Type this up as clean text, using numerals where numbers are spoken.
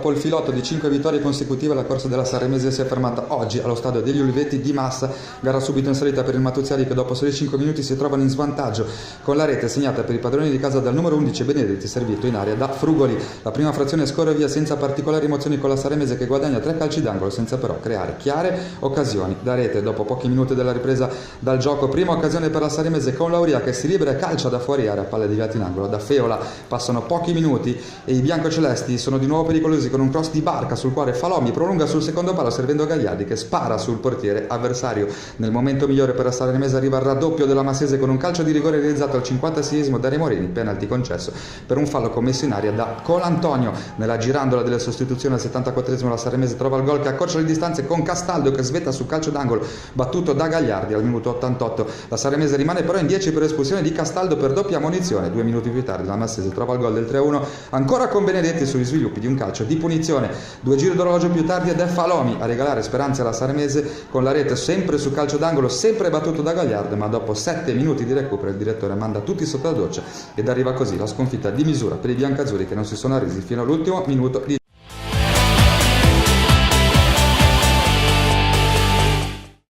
Dopo il filotto di 5 vittorie consecutive, la corsa della Sanremese si è fermata oggi allo stadio degli Uliveti di Massa, gara subito in salita per il Matuziari che dopo soli 5 minuti si trovano in svantaggio con la rete segnata per i padroni di casa dal numero 11 Benedetti, servito in aria da Frugoli. La prima frazione scorre via senza particolari emozioni con la Sanremese che guadagna 3 calci d'angolo senza però creare chiare occasioni da rete. Dopo pochi minuti della ripresa dal gioco, prima occasione per la Sanremese con Lauria che si libera e calcia da fuori area, palle deviate in angolo da Feola. Passano pochi minuti e i biancocelesti sono di nuovo pericolosi con un cross di Barca sul quale Falomi prolunga sul secondo palo servendo Gagliardi che spara sul portiere avversario. Nel momento migliore per la Sanremese arriva il raddoppio della Massese con un calcio di rigore realizzato al 56esimo da Remorini, penalty concesso per un fallo commesso in aria da Colantonio. Nella girandola delle sostituzioni al 74esimo la Sanremese trova il gol che accorcia le distanze con Castaldo che svetta sul calcio d'angolo battuto da Gagliardi al minuto 88. La Sanremese rimane però in 10 per espulsione di Castaldo per doppia ammonizione. 2 minuti più tardi la Massese trova il gol del 3-1 ancora con Benedetti sugli sviluppi di un calcio di punizione. 2 giri d'orologio più tardi ed è Falomi a regalare speranze alla Sanremese con la rete sempre su calcio d'angolo, sempre battuto da Gagliardi, ma dopo 7 minuti di recupero il direttore manda tutti sotto la doccia ed arriva così la sconfitta di misura per i biancazzurri che non si sono arresi fino all'ultimo minuto di